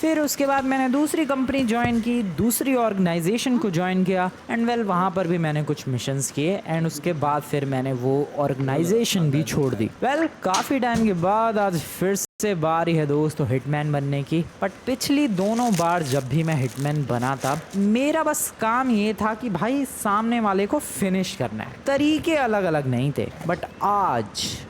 फिर उसके बाद मैंने दूसरी कंपनी ज्वाइन की, दूसरी ऑर्गेनाइजेशन को ज्वाइन किया एंड वेल वहाँ पर भी मैंने कुछ मिशंस किए एंड उसके बाद फिर मैंने वो ऑर्गेनाइजेशन भी छोड़ दी। वेल काफ़ी टाइम के बाद आज फिर से बारी है दोस्तों हिटमैन बनने की। बट पिछली दोनों बार जब भी मैं हिटमैन बना था मेरा बस काम ये था कि भाई सामने वाले को फिनिश करना है, तरीके अलग अलग नहीं थे। बट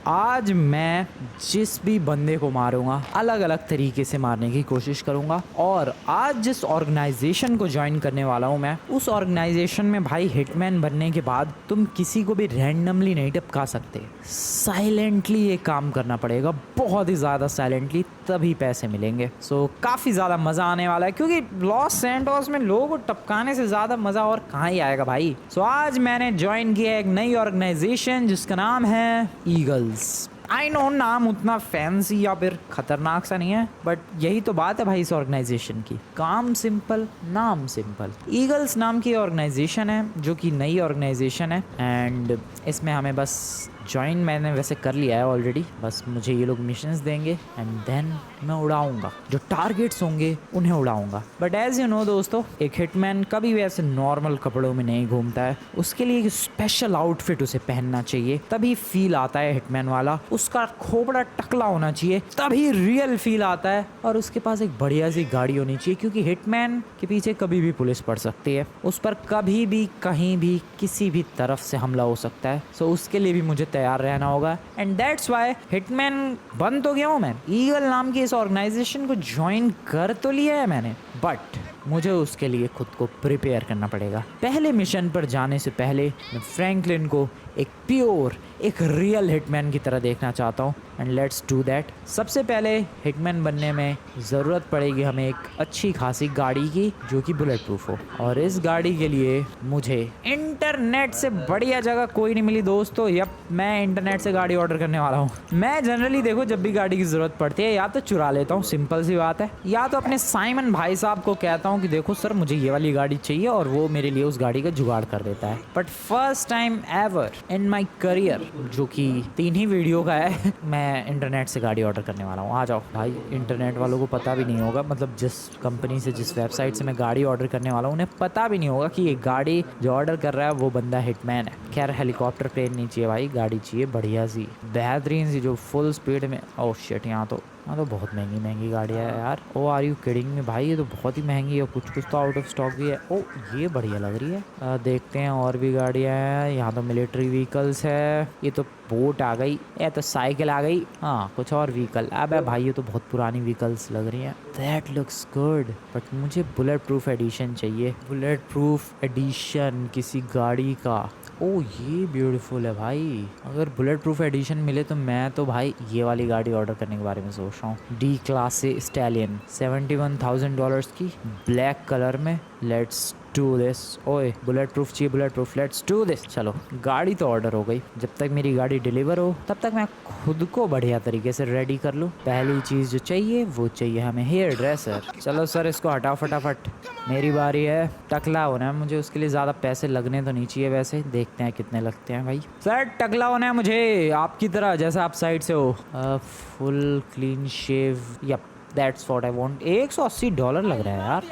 आज मैं जिस भी बंदे को मारूंगा अलग अलग तरीके से मारने की कोशिश करूंगा। और आज जिस ऑर्गेनाइजेशन को ज्वाइन करने वाला हूं मैं, उस ऑर्गेनाइजेशन में भाई हिटमैन बनने के बाद तुम किसी को भी रैंडमली नहीं टपका सकते, साइलेंटली ये काम करना पड़ेगा, बहुत ही ज़्यादा साइलेंटली, तभी पैसे मिलेंगे। सो काफ़ी ज़्यादा मज़ा आने वाला है क्योंकि लॉस सैंटोस में लोगों को टपकाने से ज़्यादा मज़ा और कहाँ ही आएगा भाई। सो आज मैंने ज्वाइन किया एक नई ऑर्गेनाइजेशन जिसका नाम है ईगल्स। आई नो नाम उतना फैंसी या फिर खतरनाक सा नहीं है, बट यही तो बात है भाई इस ऑर्गेनाइजेशन की, काम सिंपल नाम सिंपल। ईगल्स नाम की ऑर्गेनाइजेशन है जो कि नई ऑर्गेनाइजेशन है एंड इसमें हमें बस ज्वाइन मैंने वैसे कर लिया है ऑलरेडी, बस मुझे ये लोग मिशंस देंगे एंड देन मैं उड़ाऊंगा, जो टारगेट्स होंगे उन्हें उड़ाऊंगा। बट एज यू नो दोस्तों, एक हिटमैन कभी भी ऐसे नॉर्मल कपड़ों में नहीं घूमता है, उसके लिए एक स्पेशल आउटफिट उसे पहनना चाहिए, तभी फील आता है हिटमैन वाला। उसका खोपड़ा टकला होना चाहिए तभी रियल फील आता है, और उसके पास एक बढ़िया सी गाड़ी होनी चाहिए क्योंकि हिटमैन के पीछे कभी भी पुलिस पड़ सकती है, उस पर कभी भी कहीं भी किसी भी तरफ से हमला हो सकता है। सो उसके लिए भी मुझे तैयार रहना होगा एंड दैट्स व्हाई हिटमैन बन तो गया हूँ मैं, ईगल नाम की इस ऑर्गेनाइजेशन को ज्वाइन कर तो लिया है मैंने, बट मुझे उसके लिए खुद को प्रिपेयर करना पड़ेगा। पहले मिशन पर जाने से पहले मैं फ्रैंकलिन को एक प्योर, एक रियल हिटमैन की तरह देखना चाहता हूँ एंड लेट्स डू दैट। सबसे पहले हिटमैन बनने में ज़रूरत पड़ेगी हमें एक अच्छी खासी गाड़ी की जो कि बुलेट प्रूफ हो, और इस गाड़ी के लिए मुझे इंटरनेट से बढ़िया जगह कोई नहीं मिली दोस्तों। यप, मैं इंटरनेट से गाड़ी ऑर्डर करने वाला हूँ। मैं जनरली देखो जब भी गाड़ी की ज़रूरत पड़ती है या तो चुरा लेता हूँ, सिंपल सी बात है, या तो अपने साइमन भाई साहब को कहता हूँ कि देखो सर मुझे ये वाली गाड़ी चाहिए और वो मेरे लिए उस गाड़ी का जुगाड़ कर देता है। But first time ever in my career, जो कि 3 ही वीडियो का है, मैं इंटरनेट से गाड़ी ऑर्डर करने वाला हूँ। आ जाओ भाई, इंटरनेट वालों को पता भी नहीं होगा, मतलब जिस कंपनी से, जिस वेबसाइट से मैं गाड़ी ऑर्डर करने वाला हूँ उन्हें पता भी नहीं होगा कि ये गाड़ी जो ऑर्डर कर रहा है वो बंदा हिटमैन है। खैर हेलीकॉप्टर प्लेन नहीं चाहिए भाई, गाड़ी चाहिए बढ़िया सी, बेहतरीन सी, जो फुल स्पीड में। ओह शिट, यहाँ तो बहुत महंगी महंगी गाड़ियाँ है यार। ओ आर यू किडिंग में भाई, ये तो बहुत ही महंगी है, कुछ कुछ तो आउट ऑफ स्टॉक भी है। ओ ये बढ़िया लग रही है। देखते हैं और भी गाड़ियाँ हैं यहाँ, तो मिलिट्री व्हीकल्स है, ये तो बोट आ गई, ये तो साइकिल आ गई, हाँ कुछ और व्हीकल। अबे भाई ये तो बहुत पुरानी व्हीकल्स लग रही हैं। दैट लुक्स गुड, बट मुझे बुलेट प्रूफ एडिशन चाहिए, बुलेट प्रूफ एडिशन किसी गाड़ी का। ओ ये ब्यूटीफुल है भाई, अगर बुलेट प्रूफ एडिशन मिले तो मैं तो भाई ये वाली गाड़ी ऑर्डर करने के बारे में सोच रहा हूँ। डी क्लास से स्टैलियन, $71,000 की, ब्लैक कलर में। Let's do this. ओए बुलेट प्रूफ चाहिए, bullet proof, let's do this. चलो गाड़ी तो ऑर्डर हो गई, जब तक मेरी गाड़ी डिलीवर हो तब तक मैं खुद को बढ़िया तरीके से रेडी कर लूँ। पहली चीज़ जो चाहिए वो चाहिए हमें हेयर ड्रेसर। चलो सर इसको हटाओ फटाफट, मेरी बारी है। टकला होना है मुझे, उसके लिए ज़्यादा पैसे लगने तो नहीं चाहिए, वैसे देखते हैं कितने लगते हैं भाई। सर टकला होना है मुझे आपकी तरह, जैसा आप साइड से हो। Full clean shave, yup that's what I want. $180 लग रहा है यार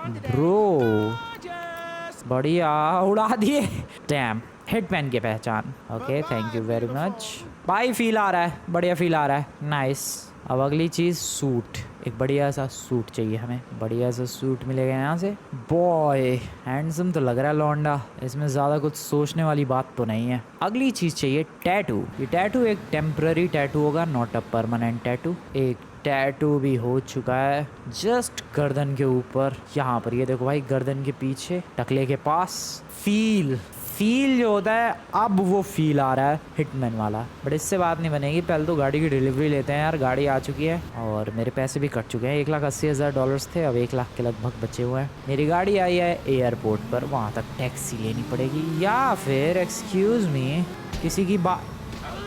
ब्रो, बढ़िया उड़ा दिए। डैम, हिटमैन की पहचान। Okay thank you very much भाई, फील आ रहा है, बढ़िया फील आ रहा है, नाइस। अब अगली चीज़ सूट, एक बढ़िया सा सूट चाहिए हमें, बढ़िया सा सूट मिलेगा यहाँ से। बॉय हैंडसम तो लग रहा है लौंडा, इसमें ज़्यादा कुछ सोचने वाली बात तो नहीं है। अगली चीज़ चाहिए टैटू। ये टैटू एक टेम्पररी टैटू होगा, नॉट अ परमानेंट टैटू। एक टैटू भी हो चुका है जस्ट गर्दन के ऊपर, यहाँ पर ये देखो भाई, गर्दन के पीछे टकले के पास। फील जो होता है अब वो फील आ रहा है हिटमैन वाला, बट इससे बात नहीं बनेगी। पहले तो गाड़ी की डिलीवरी लेते हैं यार, गाड़ी आ चुकी है और मेरे पैसे भी कट चुके हैं। $1,80,000 थे, अब 1 लाख के लगभग बचे हुए हैं। मेरी गाड़ी आई है एयरपोर्ट पर, वहाँ तक टैक्सी लेनी पड़ेगी या फिर एक्सक्यूज मी किसी की बात,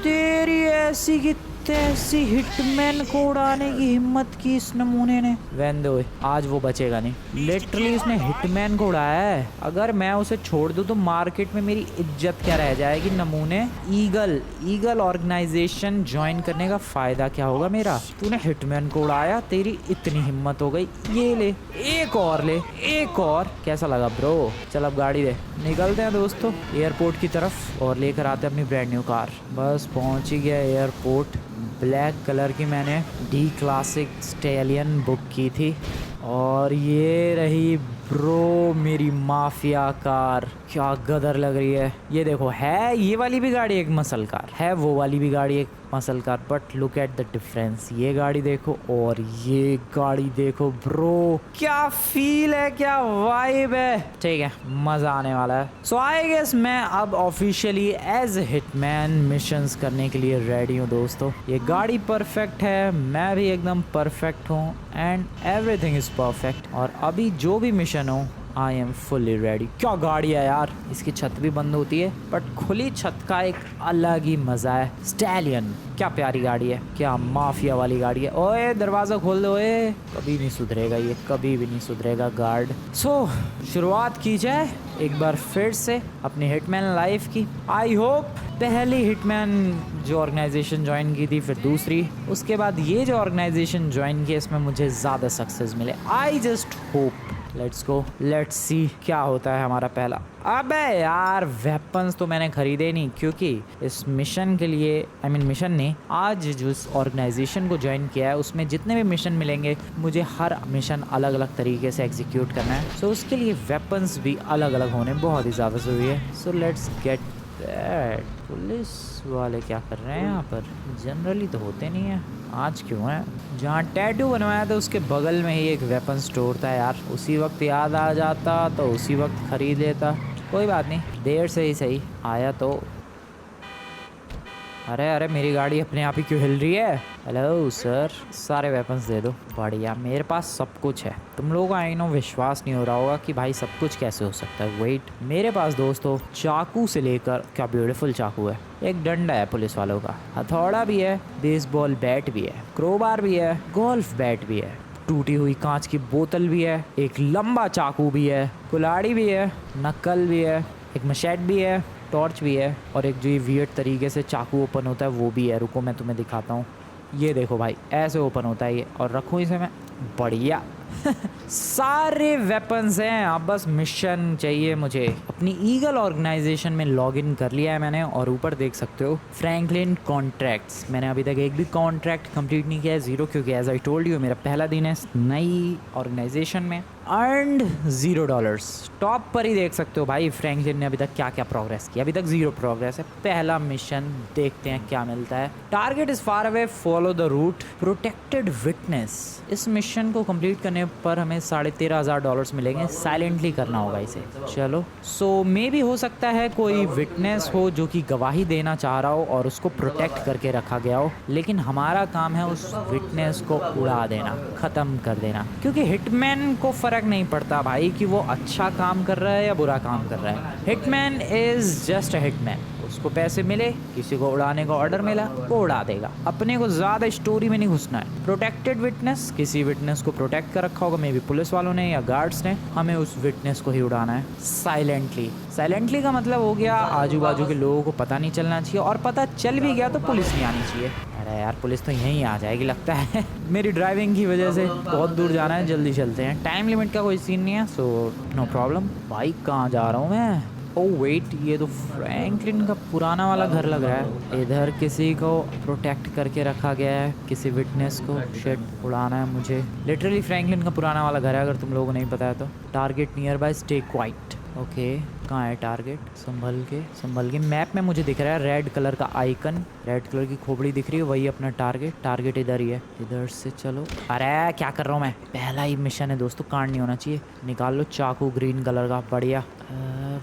तेरी ऐसी की ऐसी हिटमैन को उड़ाने की हिम्मत की इस नमूने ने। वैन दो, आज वो बचेगा नहीं। लिटरली इसने हिटमैन को उड़ाया है। अगर मैं उसे छोड़ दूं तो मार्केट में मेरी इज्जत क्या रह जाएगी। नमूने, ईगल ऑर्गेनाइजेशन ज्वाइन करने का फायदा क्या होगा मेरा? तूने हिटमैन को उड़ाया, तेरी इतनी हिम्मत हो गई। ये ले, एक और ले, एक और। कैसा लगा ब्रो? चल अब गाड़ी दे, निकलते हैं दोस्तों एयरपोर्ट की तरफ और लेकर आते हैं अपनी ब्रांड न्यू कार। बस पहुंच ही गया एयरपोर्ट। ब्लैक कलर की मैंने डी क्लासिक स्टैलियन बुक की थी और ये रही ब्रो मेरी माफिया कार। क्या गदर लग रही है। ये देखो, है ये वाली भी गाड़ी एक मसल कार है, वो वाली भी गाड़ी एक muscle car, but look at the difference. ये गाड़ी देखो और ये गाड़ी देखो ब्रो, क्या फील है, क्या वाइब है। ठीक है, मजा आने वाला है। सो आई गेस मैं अब ऑफिशियली एज हिटमैन मिशंस करने के लिए रेडी हूँ दोस्तों। ये गाड़ी परफेक्ट है, मैं भी एकदम परफेक्ट हूँ एंड एवरीथिंग इज परफेक्ट। और अभी जो भी मिशन हो, आई एम फुल्ली रेडी। क्या गाड़ी है यार, इसकी छत भी बंद होती है बट खुली छत का एक अलग ही मजा है। स्टैलियन, क्या प्यारी गाड़ी है, क्या माफिया वाली गाड़ी है। ओए दरवाजा खोल दो, ओए। कभी नहीं सुधरेगा ये, कभी भी नहीं सुधरेगा गार्ड। सो शुरुआत की जाए एक बार फिर से अपनी हिटमैन लाइफ की। आई होप पहली हिटमैन जो ऑर्गेनाइजेशन ज्वाइन की थी, फिर दूसरी, उसके बाद ये जो ऑर्गेनाइजेशन ज्वाइन की, इसमें मुझे ज़्यादा सक्सेस मिले। I just hope. Let's go, let's see क्या होता है हमारा पहला। अबे यार, वेपन्स तो मैंने खरीदे नहीं क्योंकि इस मिशन के लिए, मिशन नहीं, आज जो इस ऑर्गेनाइजेशन को ज्वाइन किया है उसमें जितने भी मिशन मिलेंगे मुझे हर मिशन अलग अलग तरीके से एग्जीक्यूट करना है। सो उसके लिए वेपन्स भी अलग अलग होने बहुत ही ज़्यादा ज़रूरी है। So let's get that. Police वाले क्या कर रहे हैं यहाँ पर? जनरली तो होते नहीं है, आज क्यों है? जहाँ टैटू बनवाया था उसके बगल में ही एक वेपन स्टोर था यार। उसी वक्त याद आ जाता तो उसी वक्त खरीद लेता। कोई बात नहीं, देर से ही सही आया तो। अरे अरे, मेरी गाड़ी अपने आप ही क्यों हिल रही है? हेलो सर, सारे वेपन्स दे दो। बढ़िया, मेरे पास सब कुछ है। तुम लोगों को आई नो विश्वास नहीं हो रहा होगा कि भाई सब कुछ कैसे हो सकता है। वेट, मेरे पास दोस्तों चाकू से लेकर, क्या ब्यूटीफुल चाकू है, एक डंडा है पुलिस वालों का, हथौड़ा भी है, बेसबॉल बैट भी है, क्रोबार भी है, गोल्फ बैट भी है, टूटी हुई कांच की बोतल भी है, एक लंबा चाकू भी है, कुल्हाड़ी भी है, नक्कल भी है, एक मशेट भी है, टॉर्च भी है और एक जो ये वियर्ड तरीके से चाकू ओपन होता है वो भी है। रुको मैं तुम्हें दिखाता हूँ। ये देखो भाई, ऐसे ओपन होता है ये, और रखूँ इसे मैं। बढ़िया सारे वेपन्स हैं। अब बस मिशन चाहिए मुझे। अपनी ईगल ऑर्गेनाइजेशन में लॉगिन कर लिया है मैंने और ऊपर देख सकते हो फ्रैंकलिन कॉन्ट्रैक्ट्स। मैंने अभी तक एक भी कॉन्ट्रैक्ट कंप्लीट नहीं किया है, ज़ीरो, क्योंकि एज आई टोल्ड यू मेरा पहला दिन है नई ऑर्गेनाइजेशन में। अर्नड $0। टॉप पर ही देख सकते हो भाई फ्रैंकलिन ने अभी तक क्या क्या प्रोग्रेस किया। अभी तक 0 प्रोग्रेस है। पहला मिशन देखते हैं क्या मिलता है। Target is far away, follow the route, protected witness. इस मिशन को कंप्लीट करने पर हमें $13,500 मिलेंगे। साइलेंटली करना होगा इसे। चलो, सो मे भी हो सकता है कोई विटनेस हो जो कि गवाही देना चाह रहा हो और उसको प्रोटेक्ट करके रखा गया हो, लेकिन हमारा काम है उस विटनेस को उड़ा देना, खत्म कर देना। क्योंकि हिटमैन को फर्क नहीं पड़ता भाई कि वो अच्छा काम कर रहा है या बुरा काम कर रहा है। Hitman is just a hitman. उसको पैसे मिले, किसी को उड़ाने का ऑर्डर मिला, वो उड़ा देगा। अपने को ज्यादा स्टोरी में नहीं घुसना है। प्रोटेक्टेड विटनेस, किसी विटनेस को प्रोटेक्ट कर रखा होगा, मे बी पुलिस वालों ने या गार्ड्स ने, हमें उस विटनेस को ही उड़ाना है साइलेंटली। साइलेंटली का मतलब हो गया आजू बाजू के लोगों को पता नहीं चलना चाहिए, और पता चल भी गया तो पुलिस नहीं आनी चाहिए। अरे यार, पुलिस तो यहीं आ जाएगी लगता है मेरी ड्राइविंग की वजह से बहुत दूर जाना है, जल्दी चलते हैं। टाइम लिमिट का कोई सीन नहीं है, सो नो प्रॉब्लम। बाइक कहाँ जा रहा हूँ मैं? ओह वेट, ये तो फ्रैंकलिन का पुराना वाला घर लग रहा है। इधर किसी को प्रोटेक्ट करके रखा गया है, किसी विटनेस को। शिट, उड़ाना है मुझे। लिटरली फ्रैंकलिन का पुराना वाला घर है, अगर तुम लोगों को नहीं पता है तो। Target near by, stay quiet. Okay, कहाँ है टारगेट? संभल के मैप में मुझे दिख रहा है रेड कलर का आइकन, रेड कलर की खोपड़ी दिख रही है, वही अपना टारगेट इधर ही है। इधर से चलो। अरे क्या कर रहा हूँ मैं? पहला ही मिशन है दोस्तों, कांड नहीं होना चाहिए। निकाल लो चाकू ग्रीन कलर का। बढ़िया।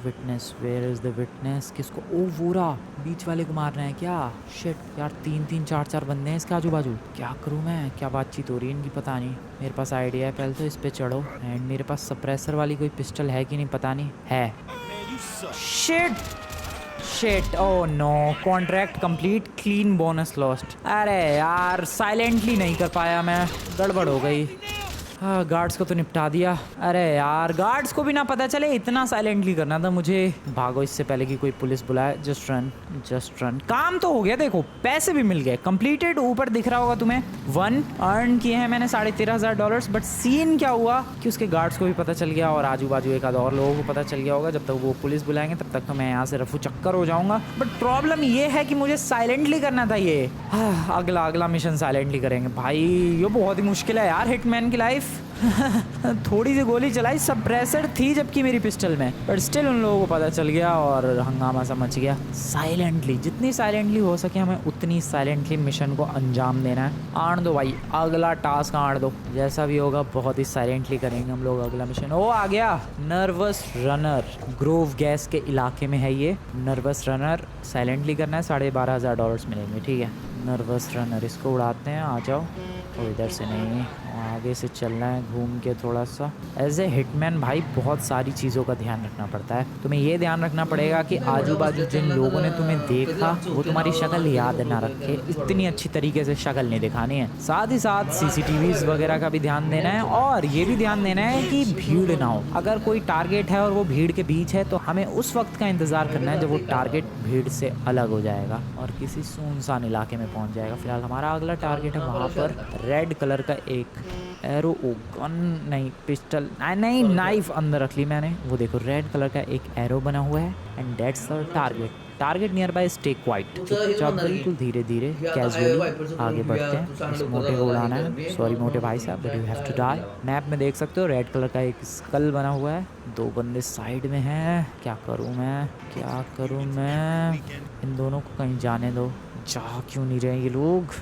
Witness, where is the witness? किसको? ओ वोरा, बीच वाले को मारना है क्या? शिट यार, 3 4 बंदे हैं इसके आजू बाजू। क्या करूँ मैं? क्या बातचीत हो रही है इनकी पता नहीं। मेरे पास आइडिया है, पहले तो इस पे चढ़ो। एंड मेरे पास सप्रेसर वाली कोई पिस्टल है कि नहीं पता नहीं है। Shit shit, oh no, contract complete, clean bonus lost. अरे यार साइलेंटली नहीं कर पाया मैं, गड़बड़ हो गई। हाँ, गार्ड्स को तो निपटा दिया। अरे यार गार्ड्स को भी ना पता चले, इतना साइलेंटली करना था मुझे। भागो इससे पहले कि कोई पुलिस बुलाए। Just run, just run. काम तो हो गया, देखो पैसे भी मिल गए, कंप्लीटेड। ऊपर दिख रहा होगा तुम्हें 1 अर्न किए हैं मैंने $13,500। बट सीन क्या हुआ कि उसके गार्ड्स को भी पता चल गया और आजू बाजू एक आध और लोगों को पता चल गया होगा। जब तक वो पुलिस बुलाएंगे तब तक तो मैं यहाँ से रफू चक्कर हो जाऊंगा। बट प्रॉब्लम ये है कि मुझे साइलेंटली करना था ये। अगला मिशन साइलेंटली करेंगे भाई, ये बहुत ही मुश्किल है यार हिटमैन की लाइफ। थोड़ी सी गोली चलाई, सप्रेसर थी जबकि मेरी पिस्टल में, बट स्टिल उन लोगों को पता चल गया और हंगामा सा मच गया। साइलेंटली, जितनी साइलेंटली हो सके हमें उतनी साइलेंटली मिशन को अंजाम देना है। आण दो भाई, अगला टास्क आण दो, जैसा भी होगा बहुत ही साइलेंटली करेंगे हम लोग अगला मिशन। ओ आ गया, नर्वस रनर, ग्रोव गैस के इलाके में है ये नर्वस रनर। साइलेंटली करना है, $12,500 मिलेंगे। ठीक है, नर्वस रनर, इसको उड़ाते हैं। आ जाओ। और इधर से नहीं, आगे से चलना है घूम के थोड़ा सा। एज ए हिटमैन भाई बहुत सारी चीज़ों का ध्यान रखना पड़ता है। तुम्हें ये ध्यान रखना पड़ेगा कि आजू बाजू जिन लोगों ने तुम्हें देखा वो तुम्हारी शक्ल याद ना रखे, इतनी अच्छी तरीके से शक्ल नहीं दिखानी है। साथ ही साथ CCTVs वगैरह का भी ध्यान देना है और ये भी ध्यान देना है कि भीड़ ना हो। अगर कोई टारगेट है और वो भीड़ के बीच है तो हमें उस वक्त का इंतज़ार करना है जब वो टारगेट भीड़ से अलग हो जाएगा और किसी सुनसान इलाके में पहुंच जाएगा। फिलहाल हमारा अगला टारगेट है वहाँ पर रेड कलर का एक एरो, ओ गन नहीं, पिस्टल नहीं, नाइफ अंदर रख ली मैंने। वो देखो रेड कलर का एक एरो बना हुआ है and that's the target near by stay quiet. चुपचाप बिल्कुल धीरे धीरे कैजुअली आगे बढ़ते हैं। इस मोटे को उड़ाना है। सॉरी मोटे भाई साहब, but you have to die. Map में देख सकते हो रेड कलर का एक स्कल बना हुआ है, 2 बंदे साइड में हैं। क्या करूं मैं, इन दोनों को कहीं जाने दो। जा क्यों नहीं रहे ये लोग?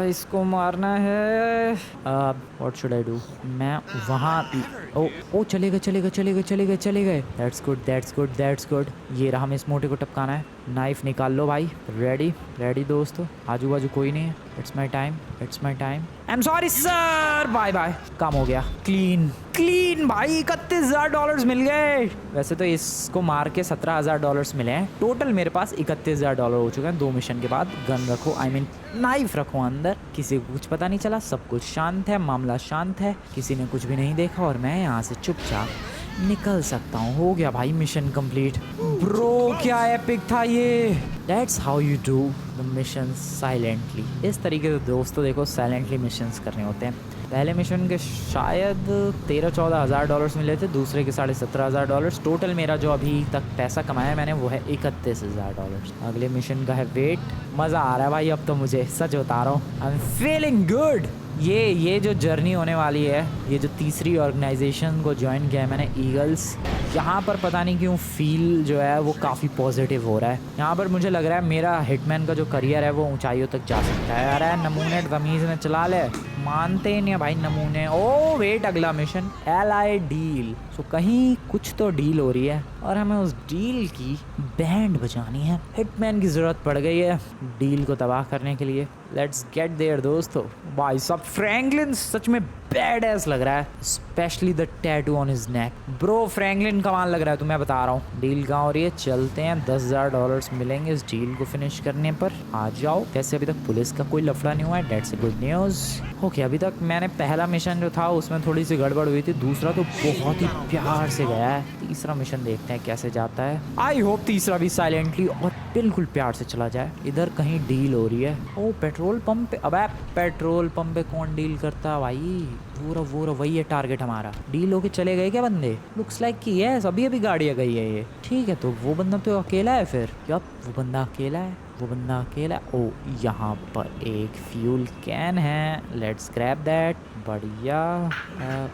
इसको मारना है। What should I do? मैं वहाँ, ओ चले गए। That's good. ये रहा, हमें इस मोटे को टपकाना है। नाइफ निकाल लो भाई। रेडी दोस्तों, आजू बाजू कोई नहीं है। It's my time. I am sorry sir, bye bye. काम हो गया, क्लीन भाई। $31,000 मिल गए। वैसे तो इसको मार के $17,000 मिले हैं। टोटल मेरे पास $31,000 हो चुके हैं 2 मिशन के बाद। गन रखो, आई मीन नाइफ रखो अंदर। किसी को कुछ पता नहीं चला, सब कुछ शांत है, मामला शांत है, किसी ने कुछ भी नहीं देखा और मैं यहाँ से चुपचाप निकल सकता हूँ। हो गया भाई मिशन कंप्लीट। ब्रो क्या एपिक था ये। That's how you do the missions silently। इस तरीके से दोस्तों देखो साइलेंटली मिशंस करने होते हैं। पहले मिशन के शायद $13,000-14,000 मिले थे, दूसरे के $17,500। टोटल मेरा जो अभी तक पैसा कमाया मैंने वो है $31,000। अगले मिशन का है वेट। मज़ा आ रहा है भाई अब तो मुझे, सच बता रहा हूँ। I am feeling good. ये जो जर्नी होने वाली है, ये जो तीसरी ऑर्गेनाइजेशन को ज्वाइन किया है मैंने, ईगल्स, यहाँ पर पता नहीं क्यों फील जो है वो काफ़ी पॉजिटिव हो रहा है। यहाँ पर मुझे लग रहा है मेरा हिटमैन का जो करियर है वो ऊंचाइयों तक जा सकता है। अरे नमूने तमीज़ में चला ले, मानते ही नहीं भाई नमूने। ओ वेट, अगला मिशन LI डील। सो कहीं कुछ तो डील हो रही है और हमें उस डील की बैंड बजानी है। हिटमैन की ज़रूरत पड़ गई है डील को तबाह करने के लिए। लेट्स गेट देयर दोस्तों। भाई साहब फ्रैंकलिन सच में बैड एस लग रहा है, specially the tattoo on his neck. Bro Franklin कमाल लग रहा है, तुम्हें बता रहा हूँ। डील कहाँ हो रही है? चलते हैं, $10,000 मिलेंगे इस डील को फिनिश करने पर। आ जाओ। वैसे अभी तक पुलिस का कोई लफड़ा नहीं हुआ है, डेट्स गुड न्यूज़। ओके, अभी तक मैंने पहला मिशन जो था उसमें थोड़ी सी गड़बड़ हुई थी, दूसरा तो बहुत ही प्यार से गया है। तीसरा मिशन देखते हैं कैसे जाता है। आई होप तीसरा भी साइलेंटली और बिल्कुल प्यार से चला जाए। इधर कहीं डील हो रही है। ओ पेट्रोल पंप पे, अबे पेट्रोल पंप पे कौन डील करता भाई? वो वही है टारगेट हमारा। डील होके चले गए क्या बंदे? लुक्स लाइक कि है, अभी गाड़ियाँ गई है ये। ठीक है, तो वो बंदा तो अकेला है फिर। यप, वो बंदा अकेला है। ओ यहाँ पर एक फ्यूल कैन है, लेट्स ग्रैब दैट। बढ़िया,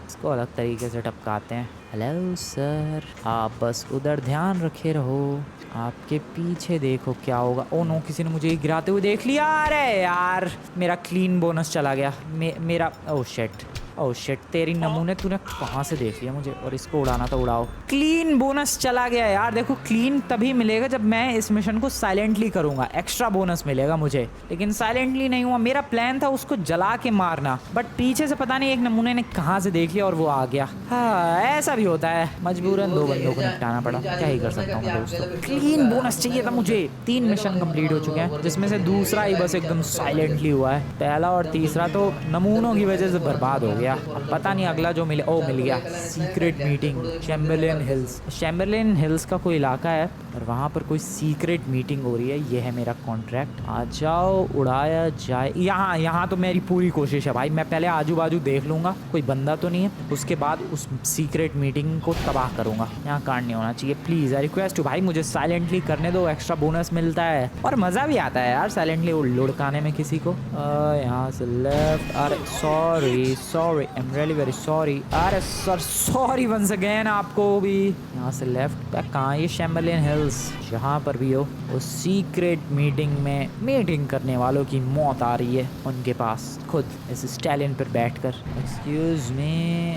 इसको अलग तरीके से टपकाते हैं। हेलो सर, आप बस उधर ध्यान रखे रहो, आपके पीछे देखो क्या होगा। ओ नो, किसी ने मुझे गिराते हुए देख लिया। अरे यार, मेरा क्लीन बोनस चला गया। मेरा, ओ शिट, ओह शिट, तेरी नमूने तूने कहाँ से देख लिया मुझे? और इसको उड़ाना तो उड़ाओ। क्लीन बोनस चला गया यार। देखो क्लीन तभी मिलेगा जब मैं इस मिशन को साइलेंटली करूंगा, एक्स्ट्रा बोनस मिलेगा मुझे। लेकिन साइलेंटली नहीं हुआ। मेरा प्लान था उसको जला के मारना, बट पीछे से पता नहीं एक नमूने ने कहाँ से देख लिया और वो आ गया। हाँ ऐसा भी होता है, मजबूरन 2 बंदों को निपटाना पड़ा, क्या ही कर सकता हूँ दोस्तों। क्लीन बोनस चाहिए था मुझे। 3 मिशन कंप्लीट हो चुके हैं, जिसमें से दूसरा ही बस एकदम साइलेंटली हुआ है। पहला और तीसरा तो नमूनों की वजह से बर्बाद हो गया। अब पता नहीं अगला जो मिले। ओ मिल गया, secret meeting Chamberlain hills. Chamberlain hills का कोई इलाका है और वहाँ पर कोई सीक्रेट मीटिंग हो रही है। ये है मेरा कॉन्ट्रैक्ट। आ जाओ, उड़ाया जाए। यहाँ तो मेरी पूरी कोशिश है भाई। मैं पहले आजू बाजू देख लूंगा कोई बंदा तो नहीं है, उसके बाद उस सीक्रेट मीटिंग को तबाह करूंगा। यहाँ कांड नहीं होना चाहिए प्लीज। आई रिक्वेस्ट भाई, मुझे साइलेंटली करने दो, एक्स्ट्रा बोनस मिलता है और मजा भी आता है यार साइलेंटली लुढ़काने में किसी को। यहाँ से लेफ्ट। अरे sorry sorry, I am really very sorry. अरे सर सॉरी वंस अगेन आपको भी। यहाँ से लेफ्ट। कहाँ ये चैम्बरलेन हिल्स? जहाँ पर भी हो, उस सीक्रेट मीटिंग में मीटिंग करने वालों की मौत आ रही है उनके पास खुद इस स्टैलियन पर बैठकर। एक्सक्यूज मी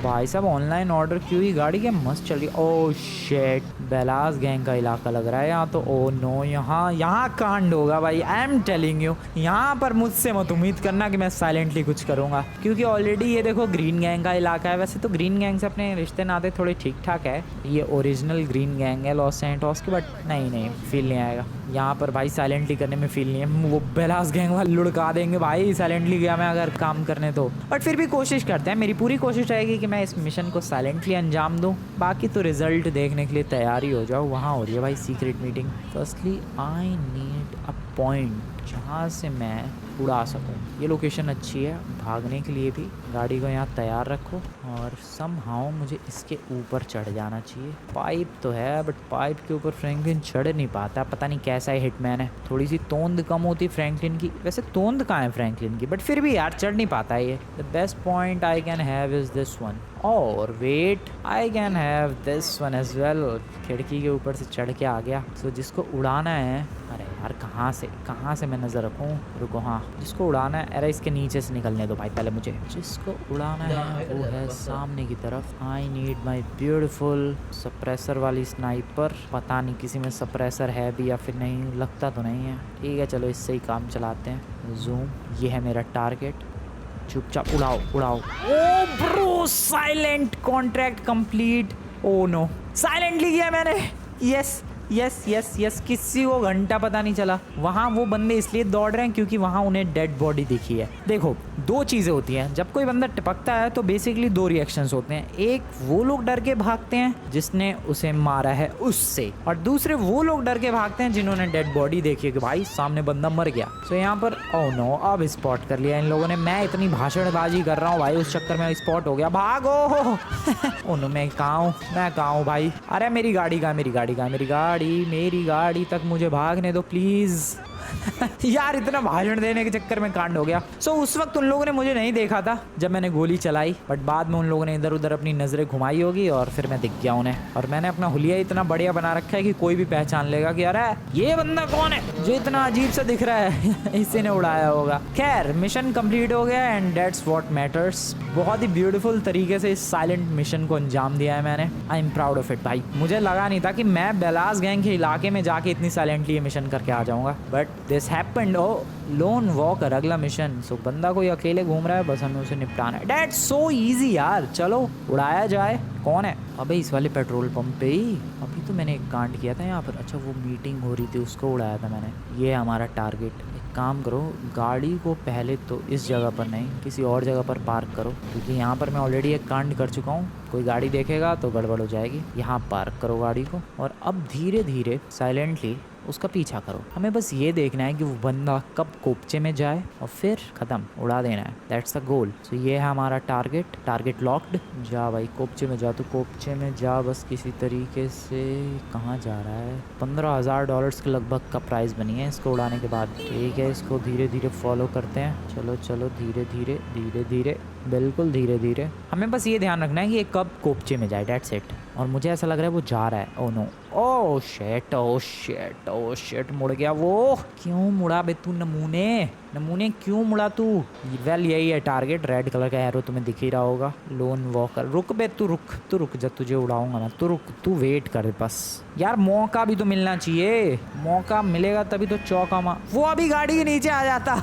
भाई साहब, ऑनलाइन ऑर्डर क्यों? ही गाड़ी क्या मस्त चल रही है। ओह शेट, बेलास गैंग का इलाका लग रहा है यहाँ तो। ओ नो, यहाँ कांड होगा भाई। आई एम टेलिंग यू, यहाँ पर मुझसे मत उम्मीद करना कि मैं साइलेंटली कुछ करूँगा, क्योंकि ऑलरेडी ये देखो ग्रीन गैंग का इलाका है। वैसे तो ग्रीन गैंग से अपने रिश्ते नाते थोड़े ठीक ठाक है। ये ओरिजिनल ग्रीन गैंग है लॉस सैंटोस की, बट नहीं फील नहीं आएगा यहाँ पर भाई। साइलेंटली करने में फील नहीं है। वो बेलास गैंग वाले लुढ़का देंगे भाई साइलेंटली गया मैं अगर काम करने तो। बट फिर भी कोशिश करते हैं। मेरी पूरी कोशिश रहेगी कि मैं इस मिशन को साइलेंटली अंजाम दूं। बाकी तो रिजल्ट देखने के लिए तैयारी हो जाओ। वहाँ हो रही है भाई secret meeting. Firstly I need a point जहाँ से मैं उड़ा सकूं। ये लोकेशन अच्छी है भागने के लिए भी। गाड़ी को यहाँ तैयार रखो और समहाउ मुझे इसके ऊपर चढ़ जाना चाहिए। पाइप तो है बट पाइप के ऊपर फ्रैंकलिन चढ़ नहीं पाता। पता नहीं कैसा है हिटमैन है। थोड़ी सी तोंद कम होती फ्रैंकलिन की। वैसे तोंद कहाँ है फ्रैंकलिन की, बट फिर भी यार चढ़ नहीं पाता है ये। The best point I can have is this one. और wait, I can have this one as well. खिड़की के ऊपर से चढ़ के आ गया। सो जिसको उड़ाना है, अरे यार कहाँ से मैं नज़र रखूँ? रुको, हाँ जिसको उड़ाना है, अरे इसके नीचे से निकलने दो भाई पहले मुझे। जिसको उड़ाना है वो है सामने की तरफ। I need my beautiful suppressor वाली स्नाइपर। पता नहीं किसी में सप्रेसर है भी या फिर नहीं, लगता तो नहीं है। ठीक है चलो इससे ही काम चलाते हैं। जूम, ये है मेरा टारगेट। चुपचाप उड़ाओ। Oh bro, silent contract complete. Oh no, silently किया मैंने। यस, किसी को घंटा पता नहीं चला। वहाँ वो बंदे इसलिए दौड़ रहे हैं क्योंकि वहाँ उन्हें डेड बॉडी दिखी है। देखो 2 चीज़ें होती हैं जब कोई बंदा टपकता है, तो बेसिकली 2 रिएक्शंस होते हैं। एक, वो लोग डर के भागते हैं जिसने उसे मारा है उससे, और दूसरे वो लोग डर के भागते हैं जिन्होंने डेड बॉडी देखी है कि भाई सामने बंदा मर गया। तो यहाँ पर ओह नो, अब स्पॉट कर लिया इन लोगों ने। मैं इतनी भाषणबाजी कर रहा हूँ भाई, उस चक्कर में स्पॉट हो गया। भागो। ओह नो, मैं कहाँ हूँ भाई? अरे मेरी गाड़ी मेरी गाड़ी तक मुझे भागने दो प्लीज। यार इतना भाषण देने के चक्कर में कांड हो गया। उस वक्त उन लोगों ने मुझे नहीं देखा था जब मैंने गोली चलाई, बट बाद में उन लोगों ने इधर उधर अपनी नजरें घुमाई होगी और फिर मैं दिख गया उन्हें। और मैंने अपना हुलिया इतना बढ़िया बना रखा है कि कोई भी पहचान लेगा कि अरे ये बंदा कौन है जो इतना अजीब सा दिख रहा है। इसी ने उड़ाया होगा। खैर मिशन कंप्लीट हो गया एंड दैट्स व्हाट मैटर्स। बहुत ही ब्यूटीफुल तरीके से इस साइलेंट मिशन को अंजाम दिया है मैंने। I am proud of it भाई। मुझे लगा नहीं था कि मैं बेलास गैंग के इलाके में जाके इतनी साइलेंटली ये मिशन करके आ जाऊंगा, but this happened. Oh lone walker अगला मिशन। बंदा कोई अकेले घूम रहा है, बस हमें उसे निपटाना है। दैट्स सो इजी यार। चलो उड़ाया जाए। कौन है? अबे इस वाले पेट्रोल पंप पे ही। अभी तो मैंने एक कांड किया था यहाँ पर। अच्छा वो मीटिंग हो रही थी, उसको उड़ाया था मैंने। ये हमारा टारगेट। एक काम करो, गाड़ी को पहले तो इस जगह पर नहीं किसी और जगह पर पार्क करो, क्योंकि यहाँ पर मैं ऑलरेडी एक कांड कर चुका हूँ। कोई गाड़ी देखेगा तो गड़बड़ हो जाएगी। यहाँ पार्क करो गाड़ी को और अब धीरे धीरे साइलेंटली उसका पीछा करो। हमें बस ये देखना है कि वो बंदा कब कोपचे में जाए और फिर खत्म, उड़ा देना है। That's the goal. सो ये है हमारा टारगेट लॉक्ड। जा भाई कोपचे में जा, तो कोपचे में जा बस किसी तरीके से। कहाँ जा रहा है? $15,000 के लगभग का प्राइस बनी है इसको उड़ाने के बाद। ठीक है, इसको धीरे धीरे फॉलो करते हैं। चलो धीरे धीरे बिल्कुल धीरे धीरे। हमें बस ये ध्यान रखना है कि ये कब कोपचे में जाए। That's it. और मुझे ऐसा लग रहा है वो जा रहा है। ओह नो, ओह शिट, मुड़ गया वो। क्यों मुड़ा बे तू नमूने? नमूने क्यों मुड़ा तू? वेल यही है टारगेट, रेड कलर का एरो तुम्हें दिख ही रहा होगा। लोन वॉकर, रुक बे, तू रुक, जब तुझे उड़ाऊंगा मैं, तू रुक, तू वेट कर बस यार, मौका भी तो मिलना चाहिए, मौका मिलेगा तभी तो चौका मार, वो अभी गाड़ी के नीचे आ जाता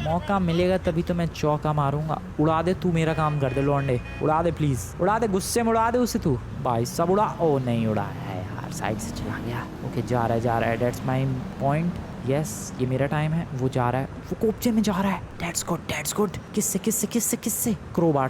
मौका मिलेगा तभी तो मैं चौका मारूंगा। उड़ा दे तू, मेरा काम कर दे लौंडे, उड़ा दे प्लीज, उड़ा दे, गुस्से में उड़ा दे उसे तू भाई, सब उड़ा। ओ नहीं उड़ाया है यार, साइड से चला गया। ओके जा रहा है, डेट्स माई पॉइंट। यस ये मेरा टाइम है, वो जा रहा है, वो कोपचे में जा रहा है। Dates good. किससे? क्रोबार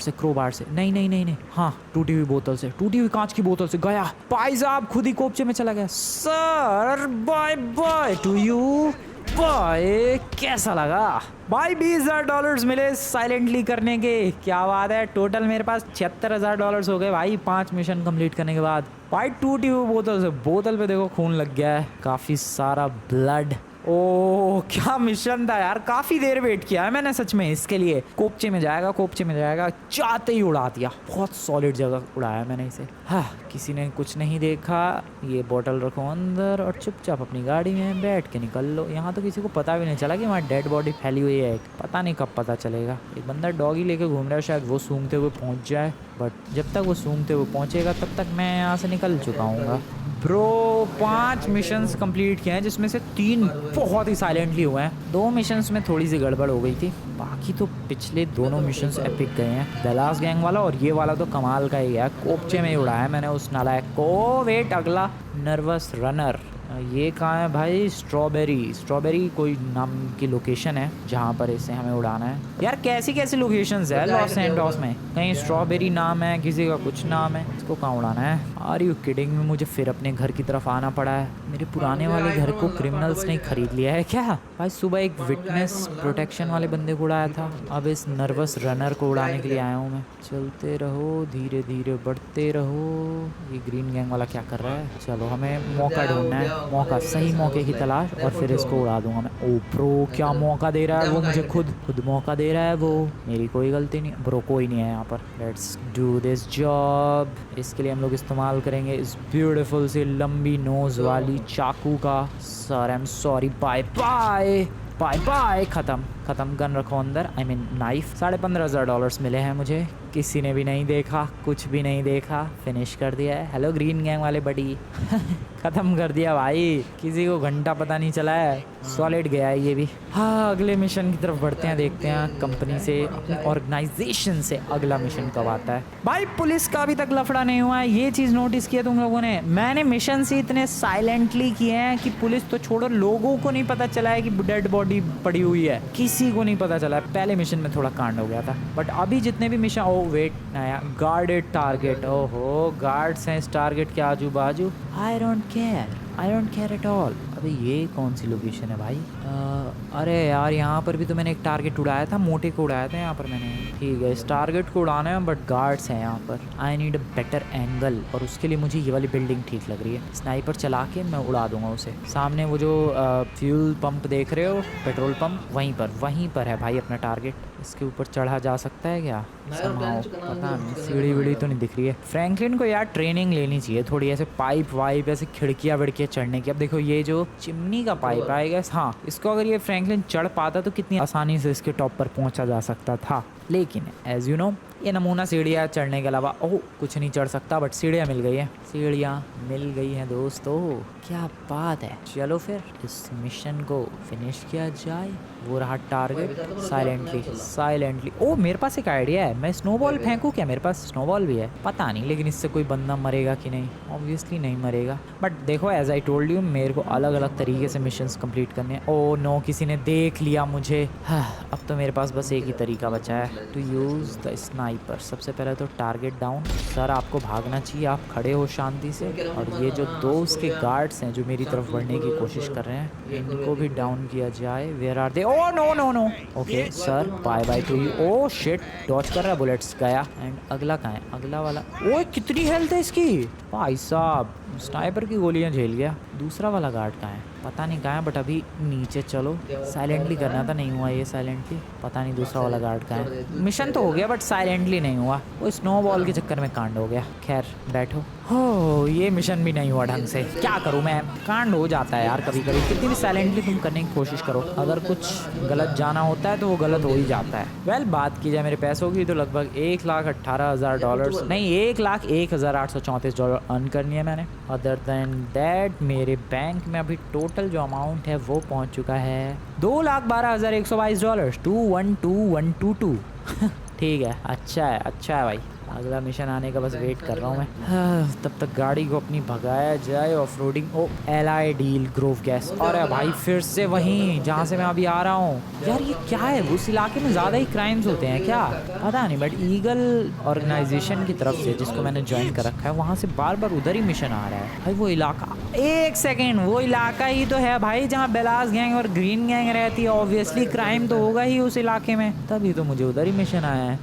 से। नहीं, हाँ टूटी हुई बोतल से, टूटी हुई कांच की बोतल से गया। भाई साहब खुद ही कोपचे में चला गया। सर बाय टू यू भाई, कैसा लगा भाई? $20,000 मिले साइलेंटली करने के, क्या बात है। टोटल मेरे पास $76,000 हो गए भाई 5 मिशन कंप्लीट करने के बाद। भाई टूटी हुई बोतल से, बोतल पे देखो खून लग गया है, काफी सारा ब्लड। ओह क्या मिशन था यार, काफी देर वेट किया है मैंने सच में इसके लिए। कोपचे में जाएगा, चाहते ही उड़ा दिया, बहुत सॉलिड जगह उड़ाया मैंने इसे। हाँ किसी ने कुछ नहीं देखा, ये बोतल रखो अंदर और चुपचाप अपनी गाड़ी में बैठ के निकल लो। यहाँ तो किसी को पता भी नहीं चला कि वहाँ डेड बॉडी फैली हुई है, पता नहीं कब पता चलेगा। एक बंदा डॉगी लेके घूम रहा है, शायद वो सूंघते हुए पहुँच जाए, बट जब तक वो सूंघते हुए पहुँचेगा तब तक मैं यहाँ से निकल चुका हूँ। ब्रो 5 मिशंस कंप्लीट किए हैं, जिसमें से 3 बहुत ही साइलेंटली हुए हैं। 2 मिशंस में थोड़ी सी गड़बड़ हो गई थी, बाकी तो पिछले दोनों मिशंस एपिक गए हैं। द लास्ट गैंग वाला और ये वाला तो कमाल का ही है, कोपचे में ही उड़ाया मैंने उस नालायक को। वेट अगला नर्वस रनर, ये कहाँ है भाई? स्ट्रॉबेरी कोई नाम की लोकेशन है जहाँ पर इसे हमें उड़ाना है। यार कैसी लोकेशंस है लॉस सैंटोस में? कहीं स्ट्रॉबेरी नाम है, किसी का कुछ नाम है, इसको कहाँ उड़ाना है? आर यू किडिंग में? मुझे फिर अपने घर की तरफ आना पड़ा है। मेरे पुराने वाले घर को क्रिमिनल्स ने खरीद लिया है क्या? भाई सुबह एक विटनेस प्रोटेक्शन वाले बंदे को उड़ाया था, अब इस नर्वस रनर को उड़ाने के लिए आया हूँ मैं। चलते रहो, धीरे धीरे बढ़ते रहो। ये ग्रीन गैंग वाला क्या कर रहा है? चलो हमें मौका ढूंढना है, मौका, सही मौके की तलाश, और फिर इसको उड़ा दूंगा मैं। ओ ब्रो क्या मौका दे रहा है वो मुझे, खुद मौका दे रहा है वो, मेरी कोई गलती नहीं। ब्रो कोई नहीं है यहाँ पर। Let's do this job. इसके लिए हम लोग इस्तेमाल करेंगे इस ब्यूटीफुल सी लंबी नोज वाली चाकू का। Sir I am sorry, bye bye. खत्म। गन रखो अंदर, आई मीन नाइफ। $15,500 मिले हैं मुझे, किसी ने भी नहीं देखा, कुछ भी नहीं देखा, फिनिश कर दिया है। हेलो ग्रीन गैंग वाले बडी खत्म कर दिया भाई, किसी को घंटा पता नहीं चला है, सॉलिड गया है ये भी। हाँ अगले मिशन की तरफ बढ़ते हैं, देखते हैं कंपनी से, अपनी ऑर्गेनाइजेशन से अगला मिशन कब आता है। भाई पुलिस का अभी तक लफड़ा नहीं हुआ है, ये चीज़ नोटिस किया तुम लोगों ने? मैंने मिशन से इतने साइलेंटली किए हैं कि पुलिस तो छोड़ो, लोगों को नहीं पता चला है कि डेड बॉडी पड़ी हुई है, किसी को नहीं पता चला है। पहले मिशन में थोड़ा कांड हो गया था, बट अभी जितने भी मिशन, ओ वेट नया गार्डेड टारगेट, ओहो गार्ड्स हैं इस टारगेट के आजू बाजू। I don't care at all. अबे ये कौन सी लोकेशन है भाई? अरे यार यहाँ पर भी तो मैंने एक टारगेट उड़ाया था, मोटे को उड़ाया था यहाँ पर मैंने। ठीक है इस टारगेट को उड़ाना है, बट गार्ड्स हैं यहाँ पर। I need a better angle, और उसके लिए मुझे ये वाली बिल्डिंग ठीक लग रही है। स्नाइपर चला के मैं उड़ा दूंगा उसे। सामने वो जो फ्यूल पंप देख रहे हो, पेट्रोल पंप, वहीं पर है भाई अपना टारगेट। इसके ऊपर चढ़ा जा सकता है क्या? पता नहीं, सीढ़ी वीढ़ी तो नहीं दिख रही है। फ्रैंकलिन को यार ट्रेनिंग लेनी चाहिए थोड़ी, ऐसे पाइप वाइप, ऐसे खिड़कियाँ विड़कियाँ चढ़ने की। अब देखो ये जो चिमनी का पाइप आएगा, हाँ इसको अगर ये फ्रैंकलिन चढ़ पाता तो कितनी आसानी से इसके टॉप पर पहुंचा जा सकता था। लेकिन एज यू नो ये नमूना सीढ़ियाँ चढ़ने के अलावा ओह कुछ नहीं चढ़ सकता, बट सीढ़ियाँ मिल गई हैं दोस्तों, क्या बात है। चलो फिर इस मिशन को फिनिश किया जाए। वो रहा टारगेट, साइलेंटली। ओ मेरे पास एक आइडिया है, मैं स्नोबॉल फेंकूं क्या? मेरे पास स्नोबॉल भी है, पता नहीं लेकिन इससे कोई बंदा मरेगा कि नहीं? ऑब्वियसली नहीं मरेगा, बट देखो एज आई टोल्ड यू मेरे को अलग अलग तरीके से मिशंस कंप्लीट करने हैं। ओ नो किसी ने देख लिया मुझे। अब तो मेरे पास बस एक ही तरीका बचा है, टू यूज द स्नाइपर। सबसे पहले तो टारगेट डाउन। सर आपको भागना चाहिए, आप खड़े हो शांति से, और ये जो 2 उसके गार्ड्स हैं जो मेरी तरफ बढ़ने की कोशिश कर रहे हैं, इनको भी डाउन किया जाए। Where are they? Oh no okay sir bye to you. Oh shit डॉच कर रहा है, बुलेट्स गया। एंड अगला कहाँ है? अगला वाला, ओए कितनी हेल्थ है इसकी भाई साहब, स्नाइपर की गोलियां झेल गया। दूसरा वाला गार्ड कहाँ है? पता नहीं कहाँ है, बट अभी नीचे चलो। साइलेंटली करना था, नहीं हुआ ये साइलेंटली। पता नहीं दूसरा वाला गार्ड कहाँ है। मिशन तो हो गया बट साइलेंटली नहीं हुआ, वो स्नोबॉल के चक्कर में कांड हो गया। खैर बैठो। हो ये मिशन भी नहीं हुआ ढंग से, क्या करूँ मैं, कांड हो जाता है यार कभी कभी। कितनी भी साइलेंटली तुम करने की कोशिश करो, अगर कुछ गलत जाना होता है तो वो गलत हो ही जाता है। वेल बात की जाए मेरे पैसों की तो लगभग $1,18,000 नहीं, $1,01,834 अर्न करनी है मैंने। अदर देन दैट मेरे बैंक में अभी टोटल जो अमाउंट है वो पहुंच चुका है $2,12,122 212,122 ठीक है, अच्छा है भाई। अगला मिशन आने का बस वेट कर रहा हूँ मैं। तब तक गाड़ी को अपनी भगाया जाए। Off roading. ओ एलआई डील ग्रोव गैस। अरे भाई फिर से वहीं जहाँ से मैं अभी आ रहा हूँ। यार ये क्या है, उस इलाके में ज़्यादा ही क्राइम्स होते हैं क्या, पता नहीं। बट ईगल ऑर्गेनाइजेशन की तरफ से जिसको मैंने ज्वाइन कर रखा है, वहाँ से बार बार उधर ही मिशन आ रहा है भाई। वो इलाका, एक सेकेंड, वो इलाका ही तो है भाई जहाँ बेलास गैंग और ग्रीन गैंग रहती है। ऑब्वियसली क्राइम तो होगा ही उस इलाके में, तभी तो मुझे उधर ही मिशन आया है।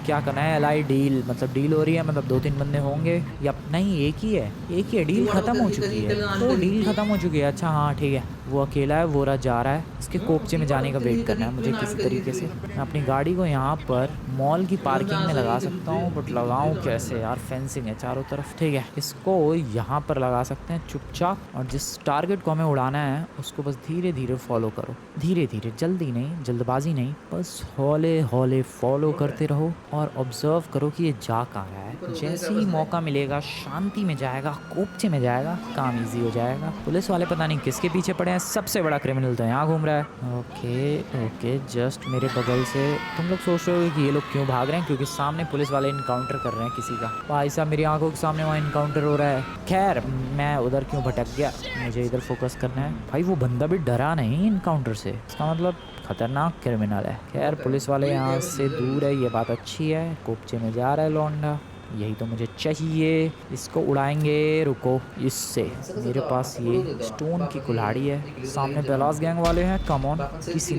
क्या करना है, एलआई डील मतलब डील हो रही है, मतलब 2-3 बंदे होंगे या नहीं, एक ही है। डील खत्म हो चुकी है, तो डील खत्म हो चुकी है। अच्छा हाँ ठीक है, वो अकेला है, वो जा रहा है। इसके कोपचे में जाने का वेट करना है मुझे किसी तरीके से। मैं अपनी गाड़ी को यहाँ पर मॉल की पार्किंग में लगा सकता हूँ, बट लगाऊँ कैसे यार, फेंसिंग है चारों तरफ। ठीक है, इसको यहाँ पर लगा सकते हैं चुपचाप, और जिस टारगेट को हमें उड़ाना है उसको बस धीरे धीरे फॉलो करो, धीरे धीरे, जल्दी नहीं, जल्दबाजी नहीं, बस हौले हौले फॉलो करते रहो और ऑब्जर्व करो कि ये जा कहाँ रहा है। जैसे ही मौका मिलेगा शांति में जाएगा, कोपचे में जाएगा, काम इजी हो जाएगा। पुलिस वाले पता नहीं किसके पीछे पड़े हैं, सबसे बड़ा क्रिमिनल तो यहाँ घूम रहा है। ओके जस्ट मेरे बगल से। तुम लोग सोच रहे हो कि ये लोग क्यों भाग रहे हैं, क्योंकि सामने पुलिस वाले इनकाउंटर कर रहे हैं किसी का। भाई साहब मेरी आंखों के सामने वहाँ इनकाउंटर हो रहा है। खैर मैं उधर क्यों भटक गया, मुझे इधर फोकस करना है। भाई वो बंदा भी डरा नहीं इनकाउंटर से, इसका मतलब खतरनाक क्रिमिनल है। खैर पुलिस वाले यहाँ से दूर है, ये बात अच्छी है। कोपचे में जा रहा है लौंडा, यही तो मुझे चाहिए। इसको उड़ाएंगे, रुको, इससे। मेरे पास ये स्टोन की कुल्हाड़ी है। सामने बेलास गैंग वाले हैं, कम ऑन। किसी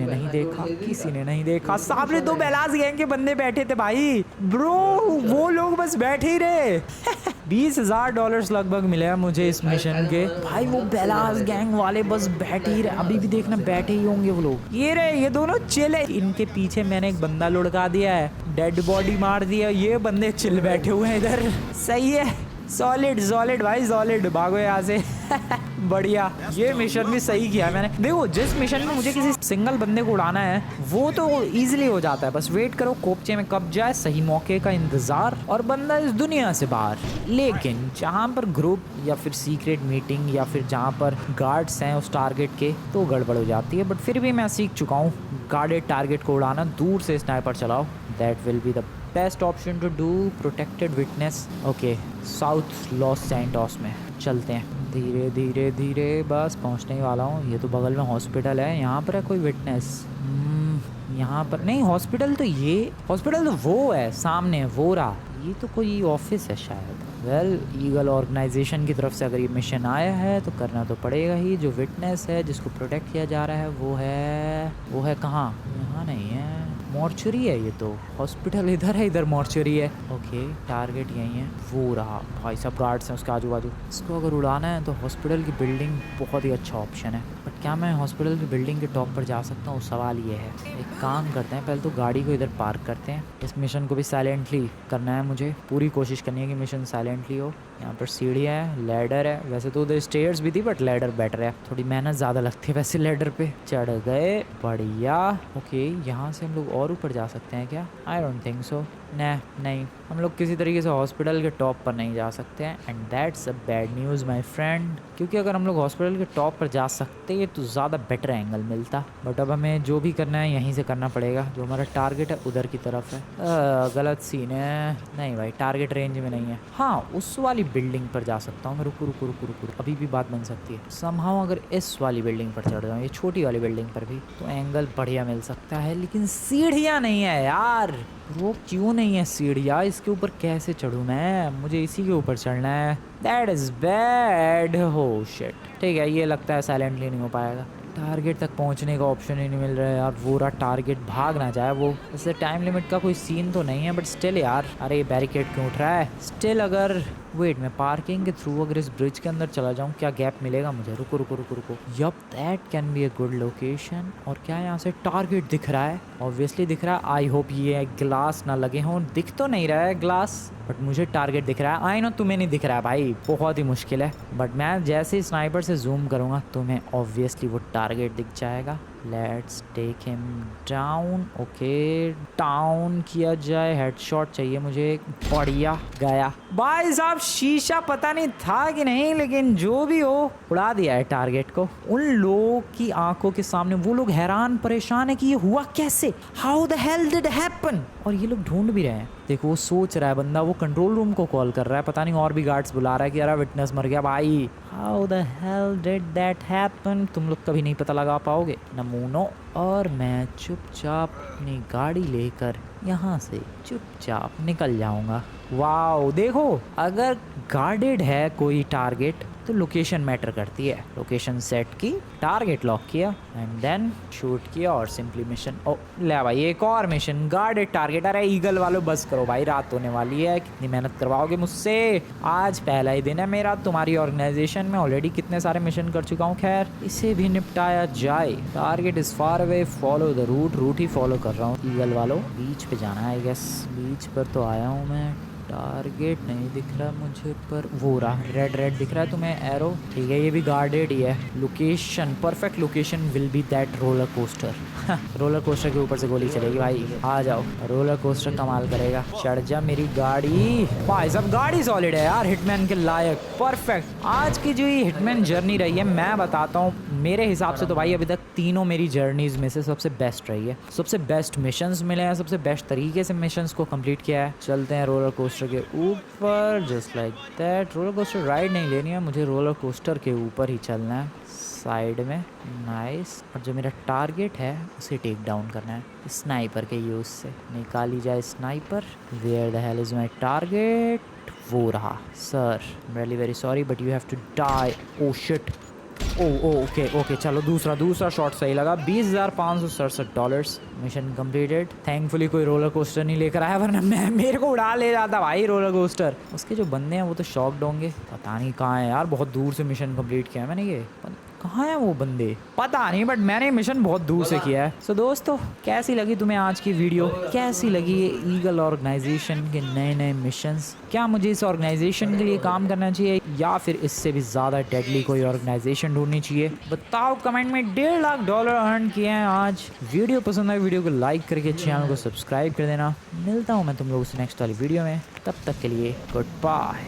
ने नहीं देखा, सामने 2 बेलास गैंग के बंदे बैठे थे भाई। ब्रो वो लोग बस बैठे ही रहे। $20,000 लगभग मिले हैं मुझे इस मिशन के। भाई वो बेलास गैंग वाले बस बैठे ही रहे, अभी भी देखना बैठे ही होंगे वो लोग। ये दोनों चिल है। इनके पीछे मैंने एक बंदा लुढ़का दिया है, डेड बॉडी मार दिया। ये बंदे चिल बैठे हुए हैं इधर, सही है। सॉलिड भाई, सॉलिड। भागो यहाँ से। बढ़िया, ये मिशन भी सही किया मैंने। देखो जिस मिशन में मुझे किसी सिंगल बंदे को उड़ाना है वो तो इजीली हो जाता है, बस वेट करो कोपचे में कब जाए, सही मौके का इंतजार, और बंदा इस दुनिया से बाहर। लेकिन जहाँ पर ग्रुप या फिर सीक्रेट मीटिंग या फिर जहाँ पर गार्ड्स हैं उस टारगेट के, तो गड़बड़ हो जाती है। बट फिर भी मैं सीख चुका हूँ गार्डेड टारगेट को उड़ाना। दूर से स्नाइपर चलाओ, that will be the best option to do protected witness. Okay South Los Santos में चलते हैं, धीरे धीरे धीरे, बस पहुंचने ही वाला हूँ। ये तो बगल में हॉस्पिटल है, यहाँ पर है कोई विटनेस? यहाँ पर नहीं, हॉस्पिटल तो वो है सामने, वो रहा। ये तो कोई ऑफिस है शायद। वेल ईगल ऑर्गेनाइजेशन की तरफ से अगर ये मिशन आया है तो करना तो पड़ेगा ही। जो विटनेस है जिसको प्रोटेक्ट किया जा रहा है वो है कहाँ? यहाँ नहीं है, मॉर्चरी है ये तो। हॉस्पिटल इधर है, इधर मॉर्चरी है। ओके टारगेट यही है, वो रहा। भाई सब गार्ड्स हैं उसके आजू बाजू। इसको अगर उड़ाना है तो हॉस्पिटल की बिल्डिंग बहुत ही अच्छा ऑप्शन है। बट क्या मैं हॉस्पिटल की बिल्डिंग के टॉप पर जा सकता हूँ, सवाल ये है। एक काम करते हैं, पहले तो गाड़ी को इधर पार्क करते हैं। इस मिशन को भी साइलेंटली करना है मुझे, पूरी कोशिश करनी है कि मिशन साइलेंटली हो। यहाँ पर सीढ़ियाँ है, लैडर है। वैसे तो उधर स्टेयर्स भी थी बट लैडर बेटर है, थोड़ी मेहनत ज़्यादा लगती है वैसे लैडर पे। चढ़ गए, बढ़िया। ओके यहाँ से हम लोग और ऊपर जा सकते हैं क्या? I don't think so. नहीं, हम लोग किसी तरीके से हॉस्पिटल के टॉप पर नहीं जा सकते हैं, and that's a bad news my friend. क्योंकि अगर हम लोग हॉस्पिटल के टॉप पर जा सकते तो ज़्यादा बेटर एंगल मिलता। बट अब हमें जो भी करना है यहीं से करना पड़ेगा। जो हमारा टारगेट है उधर की तरफ है। गलत सीन है। नहीं भाई, टारगेट रेंज में नहीं है। हाँ उस वाली बिल्डिंग पर जा सकता हूँ मैं। रुको, अभी भी बात बन सकती है। समहाउ अगर इस वाली बिल्डिंग पर चढ़ जाऊँ, ये छोटी वाली बिल्डिंग पर भी, तो एंगल बढ़िया मिल सकता है। लेकिन सीढ़ियाँ नहीं है यार। वो क्यों नहीं है सीढ़ियाँ? इसके ऊपर कैसे चढ़ूँ मैं? मुझे इसी के ऊपर चढ़ना है। That is bad. हो शिट। ठीक है, ये लगता है साइलेंटली नहीं हो पाएगा। टारगेट तक पहुंचने का ऑप्शन ही नहीं मिल रहा है यार। वो रहा टारगेट, भाग ना जाए वो। इससे टाइम लिमिट का कोई सीन तो नहीं है, बट स्टिल यार। अरे बैरिकेड क्यों उठ रहा है? स्टिल अगर वेट, मैं पार्किंग के थ्रू अगर इस ब्रिज के अंदर चला जाऊँ, क्या गैप मिलेगा मुझे? रुको रुको रुको रुको, yup that can be a good location. और क्या यहाँ से टारगेट दिख रहा है? ऑब्वियसली दिख रहा है। आई होप ये ग्लास ना लगे हों, दिख तो नहीं रहा है ग्लास, बट मुझे टारगेट दिख रहा है। आई नो तुम्हें नहीं दिख रहा है भाई, बहुत ही मुश्किल है, बट मैं जैसे ही स्नाइपर से जूम करूँगा तुम्हें ऑब्वियसली वो टारगेट दिख जाएगा। Let's take him down. Okay, down किया जाए, हेडशॉट चाहिए मुझे। बढ़िया गया भाई साहब, शीशा पता नहीं था कि नहीं, लेकिन जो भी हो उड़ा दिया है टारगेट को। उन लोगों की आंखों के सामने वो लोग हैरान परेशान है कि ये हुआ कैसे, how the hell did happen. और ये लोग ढूंढ भी रहे हैं। देखो वो सोच रहा है बंदा, वो कंट्रोल रूम को कॉल कर रहा है, पता नहीं और भी गार्ड्स बुला रहा है कि यार विटनेस मर गया भाई। How the hell did that happen, तुम लोग कभी नहीं पता लगा पाओगे नमूनो। और मैं चुपचाप अपनी गाड़ी लेकर यहाँ से चुपचाप निकल जाऊँगा। वाओ देखो, अगर गार्डेड है कोई टारगेट तो लोकेशन मैटर करती है। लोकेशन सेट की, टारगेट लॉक किया एंड देन शूट किया और सिंपली मिशन। ओ ले भाई, एक और मिशन, गार्डेड टारगेट। अरे ईगल वालों बस करो भाई, रात होने वाली है, कितनी मेहनत करवाओगे मुझसे? आज पहला ही दिन है मेरा तुम्हारी ऑर्गेनाइजेशन में, ऑलरेडी कितने सारे मिशन कर चुका हूँ। खैर इसे भी निपटाया जाए। Target is far away, follow the route ही फॉलो कर रहा हूँ। ईगल वालों बीच पे जाना है आई गेस, बीच पर तो आया हूँ मैं। टारगेट नहीं दिख रहा मुझे, पर वो रहा, रेड रेड दिख रहा है तुम्हें एरो, ठीक है ये भी गार्डेड ही है। Location, perfect location will be that roller coaster. Roller coaster के ऊपर से गोली चलेगी भाई, आ जाओ, रोलर कोस्टर कमाल करेगा। चढ़ जा मेरी गाड़ी भाई साहब, गाड़ी सॉलिड है यार, हिटमैन के लायक, परफेक्ट। आज की जो ये हिटमैन जर्नी रही है, मैं बताता हूँ मेरे हिसाब से तो भाई अभी तक तीनों मेरी जर्नीज में से सबसे बेस्ट रही है। सबसे बेस्ट मिशंस मिले हैं, सबसे बेस्ट तरीके से मिशंस को कंप्लीट किया है। चलते हैं रोलर कोस्टर के ऊपर, just like that. Roller coaster ride नहीं लेनी है मुझे, रोलर कोस्टर के ऊपर ही चलना है, साइड में। नाइस। और जो मेरा टारगेट है उसे टेक डाउन करना है स्नाइपर के यूज से। निकाली जाए sniper. Where the hell is my target? वो रहा sir, really very sorry but you have to die. Oh shit, okay चलो, दूसरा शॉट सही लगा। $20,567। Mission completed. थैंकफुली कोई रोलर कोस्टर नहीं लेकर आया, वरना मेरे को उड़ा ले जाता भाई रोलर कोस्टर। उसके जो बंदे हैं वो तो शॉक्ड होंगे, पता नहीं कहाँ है यार, बहुत दूर से मिशन कंप्लीट किया है मैंने। ये कहाँ है वो बंदे पता नहीं, बट मैंने मिशन बहुत दूर से किया है। सो दोस्तों, कैसी लगी तुम्हें आज की वीडियो? कैसी लगी ये ईगल ऑर्गेनाइजेशन के नए नए मिशंस? क्या मुझे इस ऑर्गेनाइजेशन के लिए काम करना चाहिए या फिर इससे भी ज़्यादा डेडली कोई ऑर्गेनाइजेशन ढूंढनी चाहिए? बताओ कमेंट में। $1.5 लाख अर्न किए हैं आज। वीडियो पसंद आई, वीडियो को लाइक करके चैनल को सब्सक्राइब कर देना। मिलता हूँ मैं तुम लोगों से नेक्स्ट वाली वीडियो में, तब तक के लिए गुड बाय।